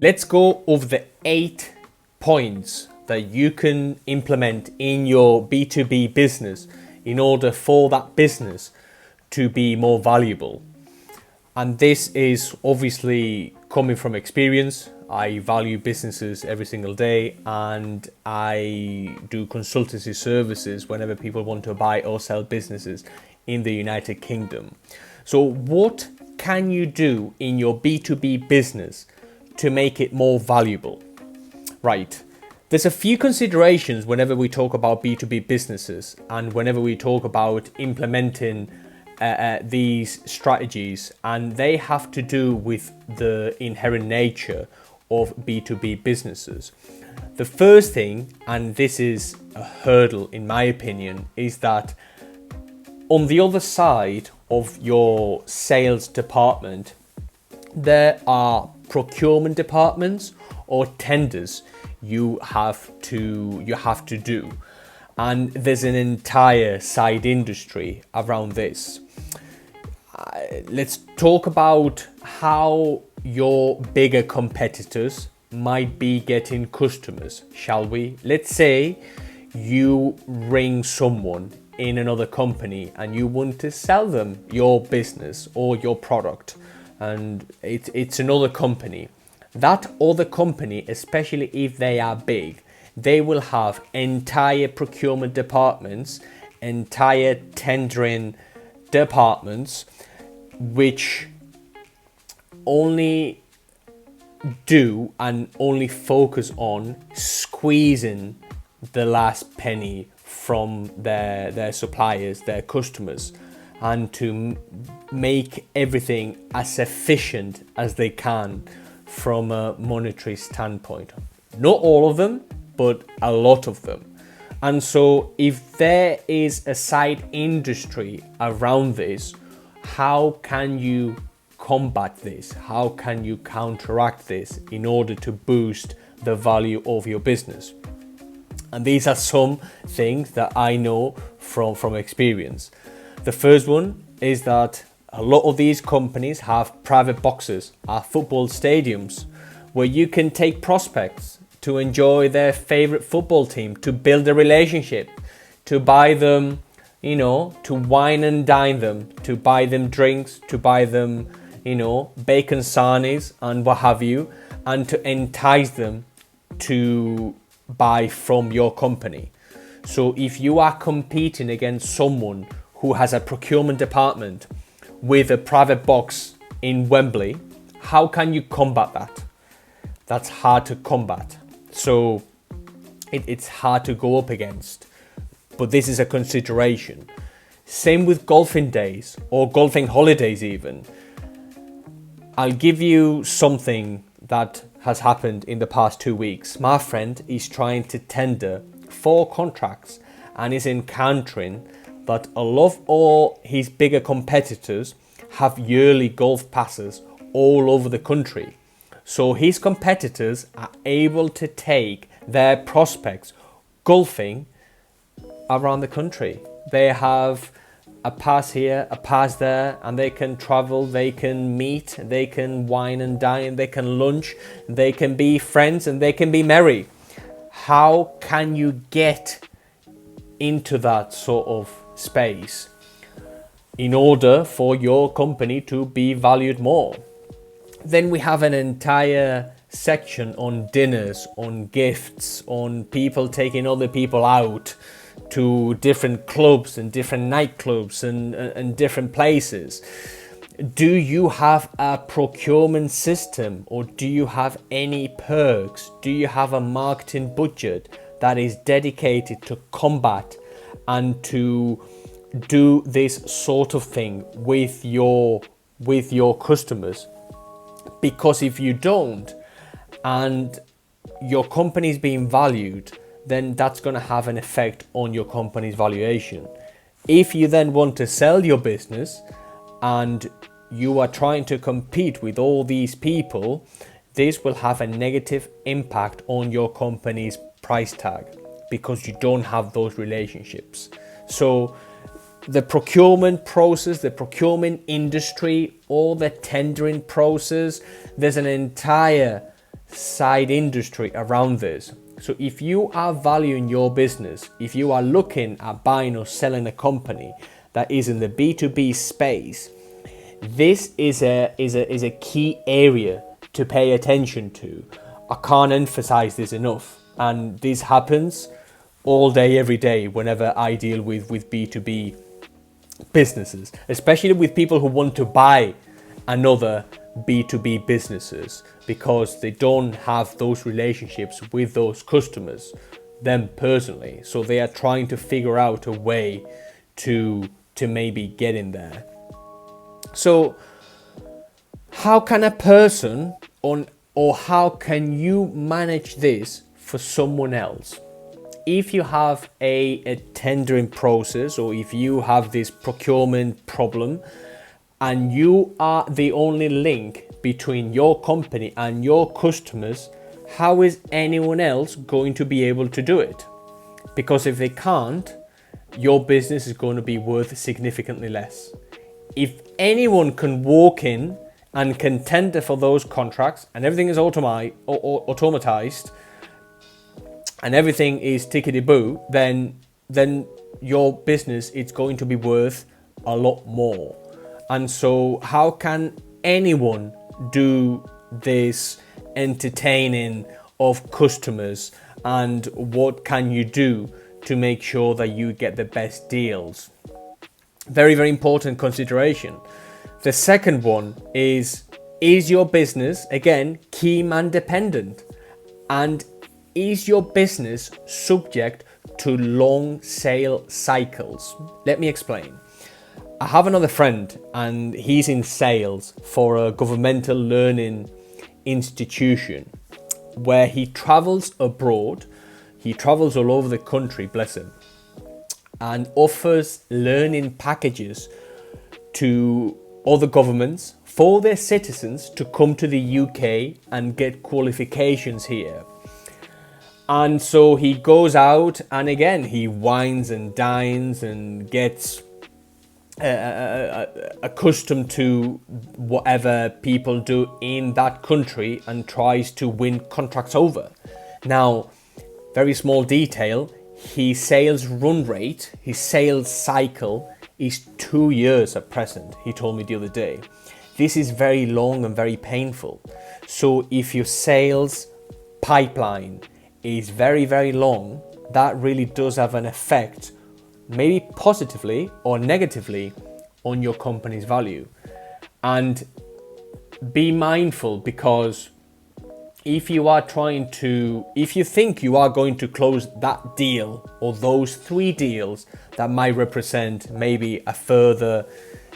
let's go over the 8 points that you can implement in your B2B business in order for that business to be more valuable. And this is obviously coming from experience. I value businesses every single day, and I do consultancy services whenever people want to buy or sell businesses in the United Kingdom. So what can you do in your B2B business to make it more valuable? Right. There's a few considerations whenever we talk about B2B businesses and whenever we talk about implementing these strategies, and they have to do with the inherent nature of B2B businesses. The first thing, and this is a hurdle in my opinion, is that on the other side of your sales department, there are procurement departments or tenders you have to do, and there's an entire side industry around this. Let's talk about how your bigger competitors might be getting customers, shall we? Let's say you ring someone in another company and you want to sell them your business or your product, and it's another company. That other company, especially if they are big, they will have entire procurement departments, entire tendering departments, which only do and only focus on squeezing the last penny from their suppliers, their customers, and to make everything as efficient as they can from a monetary standpoint. Not all of them, but a lot of them. And so if there is a side industry around this, how can you combat this? How can you counteract this in order to boost the value of your business? And these are some things that I know from experience. The first one is that a lot of these companies have private boxes at football stadiums where you can take prospects to enjoy their favorite football team, to build a relationship, to buy them, to wine and dine them, to buy them drinks, to buy them, bacon sarnies and what have you, and to entice them to buy from your company. So if you are competing against someone who has a procurement department with a private box in Wembley, how can you combat that? That's hard to combat. So it's hard to go up against, but this is a consideration. Same with golfing days or golfing holidays even. I'll give you something that has happened in the past 2 weeks. My friend is trying to tender 4 contracts and is encountering that a lot of all his bigger competitors have yearly golf passes all over the country. So his competitors are able to take their prospects golfing around the country. They have a pass here, a pass there, and they can travel, they can meet, they can wine and dine, they can lunch, they can be friends, and they can be merry. How can you get into that sort of space in order for your company to be valued more? Then we have an entire section on dinners, on gifts, on people taking other people out to different clubs and different nightclubs and different places. Do you have a procurement system, or do you have any perks? Do you have a marketing budget that is dedicated to combat and to do this sort of thing with your customers? Because if you don't, and your company is being valued, then that's going to have an effect on your company's valuation. If you then want to sell your business and you are trying to compete with all these people, this will have a negative impact on your company's price tag because you don't have those relationships. So the procurement process, the procurement industry, or the tendering process, there's an entire side industry around this. So if you are valuing your business, if you are looking at buying or selling a company that is in the B2B space, this is a key area to pay attention to. I can't emphasize this enough. And this happens all day, every day, whenever I deal with B2B businesses, especially with people who want to buy another B2B businesses because they don't have those relationships with those customers, them personally. So they are trying to figure out a way to maybe get in there. So how can a person or how can you manage this for someone else? If you have a tendering process, or if you have this procurement problem and you are the only link between your company and your customers, how is anyone else going to be able to do it? Because if they can't, your business is going to be worth significantly less. If anyone can walk in and can tender for those contracts and everything is automatized and everything is tickety-boo, then your business is going to be worth a lot more. And so how can anyone do this entertaining of customers, and what can you do to make sure that you get the best deals? Very, very important consideration. The second one is your business, again, key man dependent? And is your business subject to long sale cycles? Let me explain. I have another friend and he's in sales for a governmental learning institution where he travels abroad. He travels all over the country, bless him, and offers learning packages to other governments for their citizens to come to the UK and get qualifications here. And so he goes out and again, he wines and dines and gets accustomed to whatever people do in that country and tries to win contracts over. Now, very small detail, his sales run rate, his sales cycle is 2 years at present, he told me the other day. This is very long and very painful. So if your sales pipeline is very, very long, that really does have an effect, maybe positively or negatively, on your company's value. And be mindful, because if you think you are going to close that deal or those 3 deals that might represent maybe a further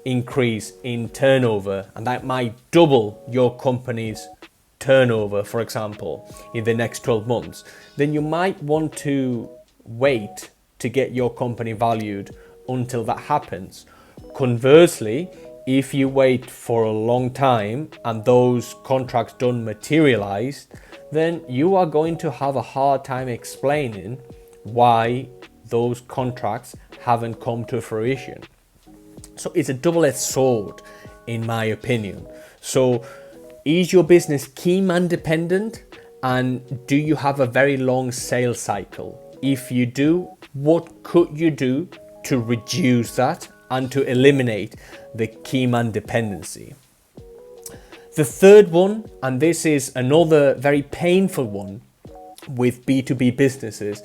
increase in turnover, and that might double your company's turnover, for example, in the next 12 months, then you might want to wait to get your company valued until that happens. Conversely, if you wait for a long time and those contracts don't materialize, then you are going to have a hard time explaining why those contracts haven't come to fruition. So it's a double-edged sword, in my opinion. So is your business key man dependent, and do you have a very long sales cycle? If you do, what could you do to reduce that and to eliminate the key man dependency? The third one, and this is another very painful one with B2B businesses,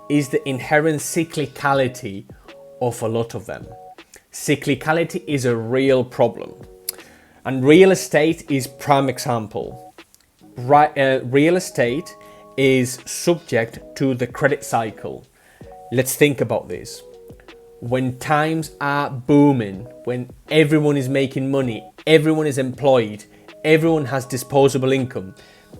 is the inherent cyclicality of a lot of them. Cyclicality is a real problem, and real estate is prime example. Real estate is subject to the credit cycle. Let's think about this. When times are booming, when everyone is making money, everyone is employed, everyone has disposable income,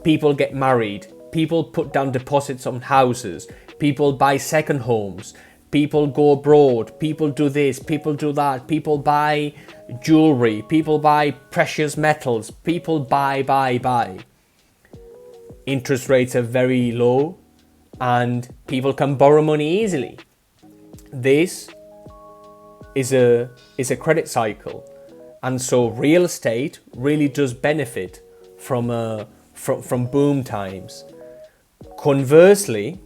people get married, people put down deposits on houses, people buy second homes, people go abroad, people do this, people do that, people buy jewelry, people buy precious metals, people buy. Interest rates are very low and people can borrow money easily. This is a credit cycle, and so real estate really does benefit from from boom times. Conversely,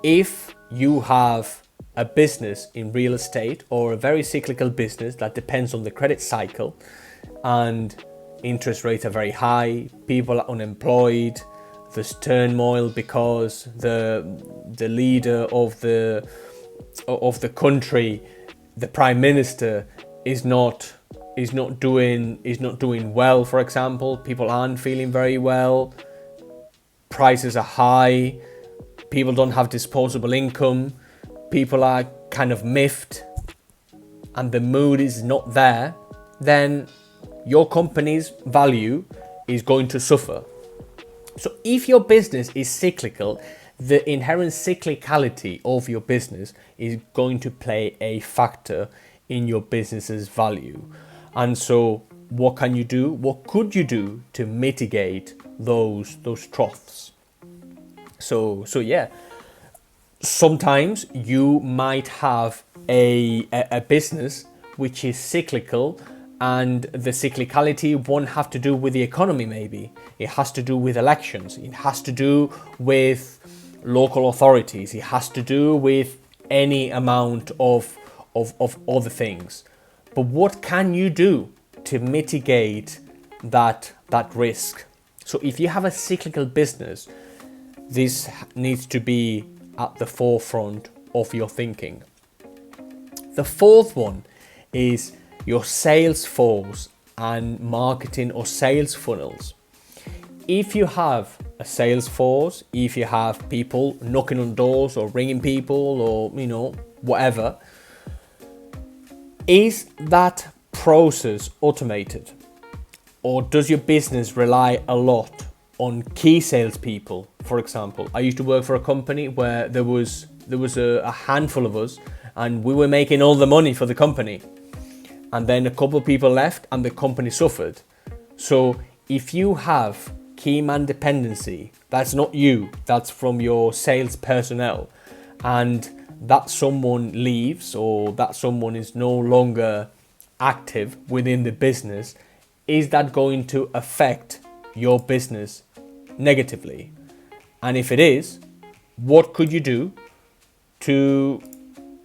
if you have a business in real estate or a very cyclical business that depends on the credit cycle and interest rates are very high, people are unemployed, there's turmoil because the leader of the country, the prime minister, is not doing well, for example, people aren't feeling very well, prices are high, people don't have disposable income, people are kind of miffed, and the mood is not there, then your company's value is going to suffer. So if your business is cyclical, the inherent cyclicality of your business is going to play a factor in your business's value. And so what can you do? What could you do to mitigate those troughs? So yeah, sometimes you might have a business which is cyclical, and the cyclicality won't have to do with the economy. Maybe it has to do with elections, it has to do with local authorities, it has to do with any amount of other things. But what can you do to mitigate that risk? So if you have a cyclical business, this needs to be at the forefront of your thinking. The fourth one is your sales force and marketing or sales funnels. If you have a sales force, if you have people knocking on doors or ringing people or whatever, is that process automated? Or does your business rely a lot on key salespeople? For example, I used to work for a company where there was a handful of us and we were making all the money for the company. And then a couple of people left and the company suffered. So if you have key man dependency, that's not you, that's from your sales personnel, and that someone leaves or that someone is no longer active within the business, is that going to affect your business negatively? And if it is, what could you do to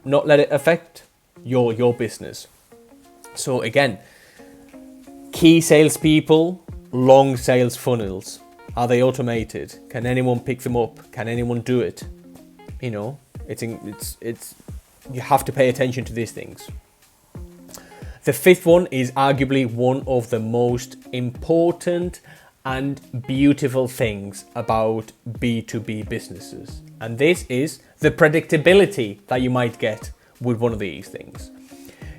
not let it affect your business? So again, key salespeople, long sales funnels, are they automated? Can anyone pick them up? Can anyone do it? It's you have to pay attention to these things. The fifth one is arguably one of the most important and beautiful things about B2B businesses. And this is the predictability that you might get with one of these things.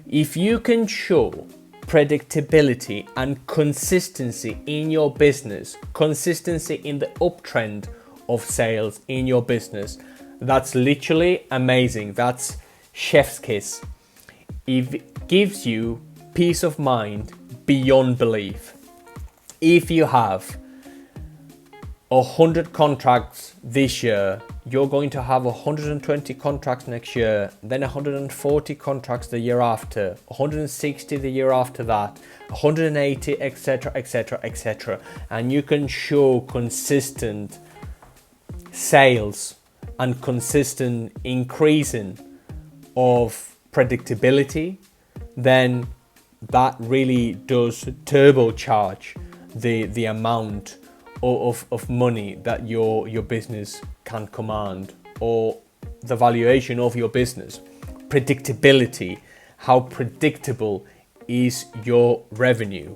If you can show predictability and consistency in your business, consistency in the uptrend of sales in your business, that's literally amazing. That's chef's kiss. It gives you peace of mind beyond belief. If you have 100 contracts this year, you're going to have 120 contracts next year, then 140 contracts the year after, 160 the year after that, 180, etc., etc., etc. And you can show consistent sales and consistent increasing of predictability, then that really does turbocharge the amount of money that your business can command, or the valuation of your business. Predictability, how predictable is your revenue?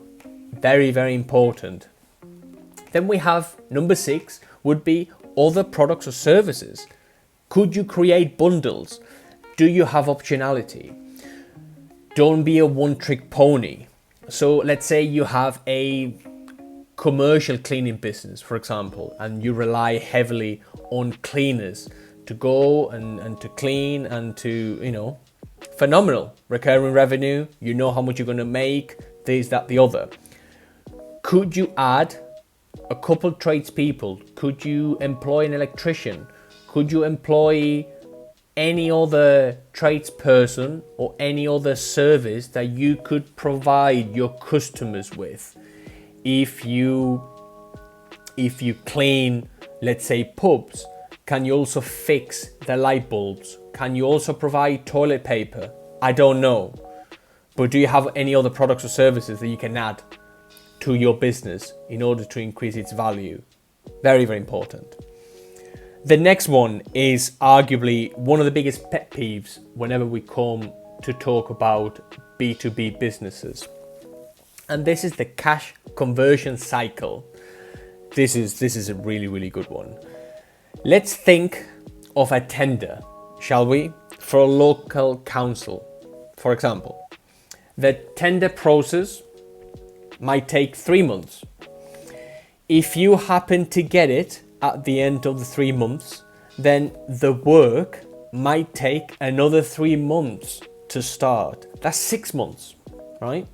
Very, very important. Then we have number 6 would be other products or services. Could you create bundles? Do you have optionality? Don't be a one-trick pony. So let's say you have a commercial cleaning business, for example, and you rely heavily on cleaners to go and to clean and to, phenomenal recurring revenue. You know how much you're going to make, this, that, the other. Could you add a couple tradespeople? Could you employ an electrician? Could you employ any other tradesperson or any other service that you could provide your customers with if you If you clean, let's say, pubs, can you also fix the light bulbs? Can you also provide toilet paper? I don't know. But do you have any other products or services that you can add to your business in order to increase its value? Very, very important. The next one is arguably one of the biggest pet peeves whenever we come to talk about B2B businesses. And this is the cash conversion cycle. This is a really, really good one. Let's think of a tender, shall we, for a local council, for example. The tender process might take 3 months. If you happen to get it at the end of the 3 months, then the work might take another 3 months to start. That's 6 months, right?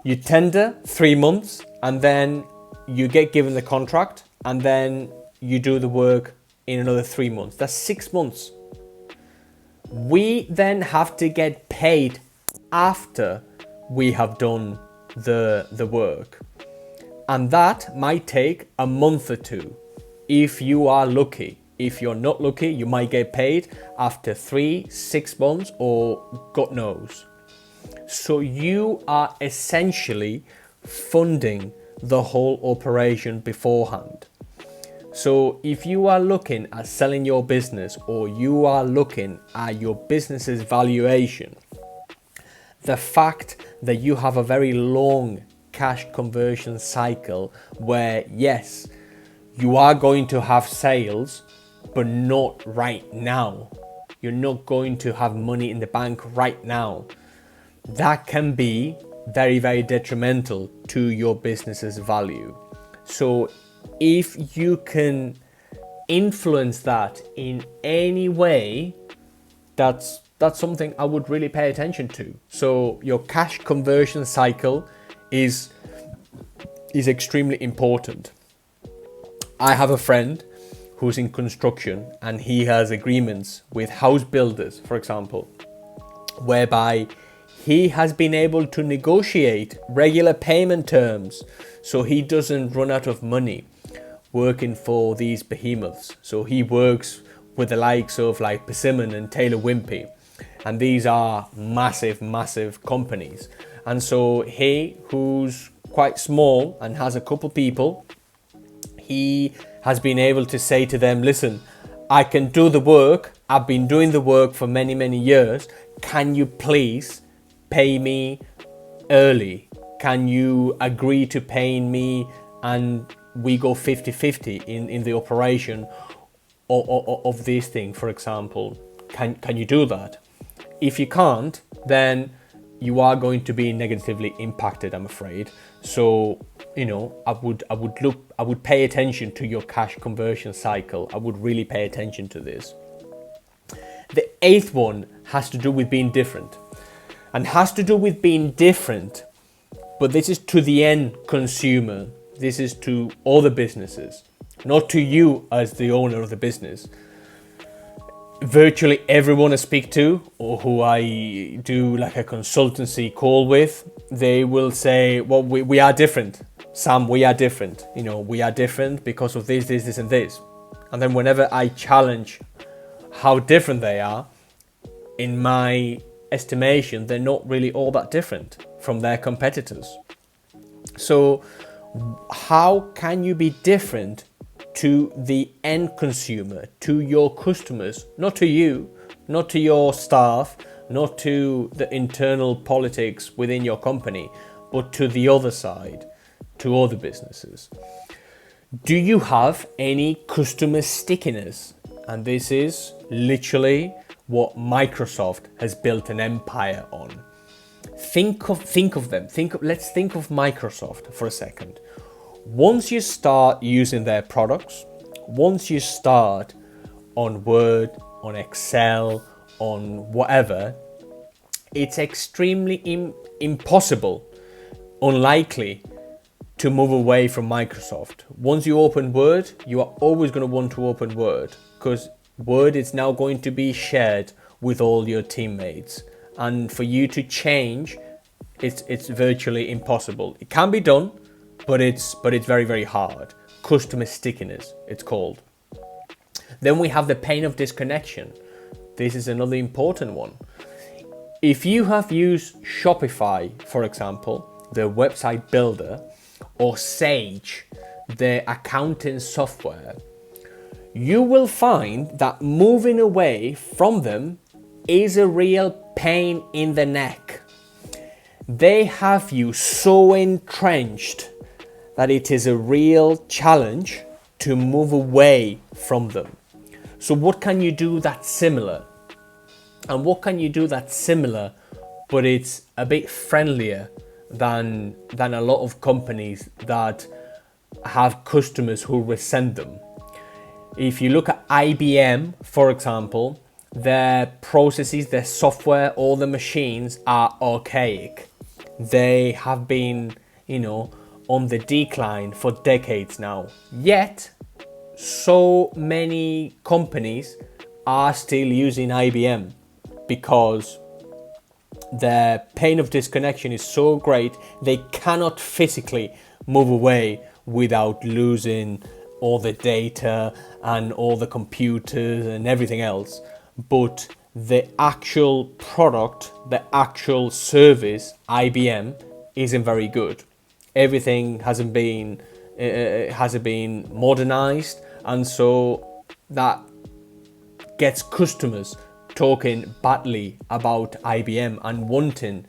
You tender 3 months, and then you get given the contract, and then you do the work in another 3 months. That's 6 months. We then have to get paid after we have done the work. And that might take a month or two if you are lucky. If you're not lucky, you might get paid after 3-6 months or God knows. So you are essentially funding the whole operation beforehand. So if you are looking at selling your business, or you are looking at your business's valuation, the fact that you have a very long cash conversion cycle where, yes, you are going to have sales, but not right now. You're not going to have money in the bank right now. That can be very, very detrimental to your business's value. So if you can influence that in any way, that's something I would really pay attention to. So your cash conversion cycle is extremely important. I have a friend who's in construction, and he has agreements with house builders, for example, whereby he has been able to negotiate regular payment terms so he doesn't run out of money working for these behemoths. So he works with the likes of like Persimmon and Taylor Wimpey, and these are massive companies. And so he, who's quite small and has a couple people, he has been able to say to them, listen, I can do the work, I've been doing the work for many years, can you please pay me early? Can you agree to paying me and we go 50-50 in the operation of this thing, for example? Can you do that? If you can't, then you are going to be negatively impacted, I'm afraid. So, you know, I would pay attention to your cash conversion cycle. I would really pay attention to this. The 8th one has to do with being different. And has to do with being different, but this is to the end consumer. This is to all the businesses, not to you as the owner of the business. Virtually everyone I speak to, or who I do like a consultancy call with, they will say, well, we are different. Sam, we are different. You know, we are different because of this, and this. And then whenever I challenge how different they are, in my estimation, they're not really all that different from their competitors. So how can you be different to the end consumer, to your customers, not to you, not to your staff, not to the internal politics within your company, but to the other side, to other businesses? Do you have any customer stickiness? And this is literally what Microsoft has built an empire on. Think of them. Let's think of Microsoft for a second. Once you start using their products, once you start on Word, on Excel, on whatever, it's extremely impossible, unlikely to move away from Microsoft. Once you open Word, you are always going to want to open Word, because Word is now going to be shared with all your teammates. And for you to change, it's virtually impossible. It can be done, but it's very, very hard. Customer stickiness, it's called. Then we have the pain of disconnection. This is another important one. If you have used Shopify, for example, the website builder, or Sage, the accounting software, you will find that moving away from them is a real pain in the neck. They have you so entrenched that it is a real challenge to move away from them. So what can you do that's similar? And what can you do that's similar, but it's a bit friendlier than a lot of companies that have customers who resent them? If you look at IBM, for example, their processes, their software, all the machines are archaic. They have been, on the decline for decades now. Yet, so many companies are still using IBM because their pain of disconnection is so great, they cannot physically move away without losing all the data and all the computers and everything else. But the actual product, the actual service, IBM, isn't very good. Everything hasn't been modernized, and so that gets customers talking badly about IBM and wanting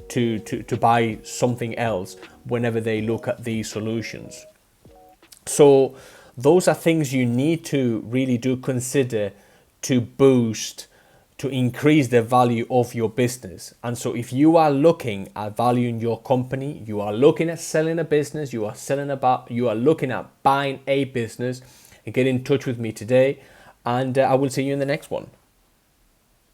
to buy something else whenever they look at these solutions. So those are things you need to really do consider to boost, to increase the value of your business. And so if you are looking at valuing your company, you are looking at selling a business, you are looking at buying a business, get in touch with me today, and I will see you in the next one.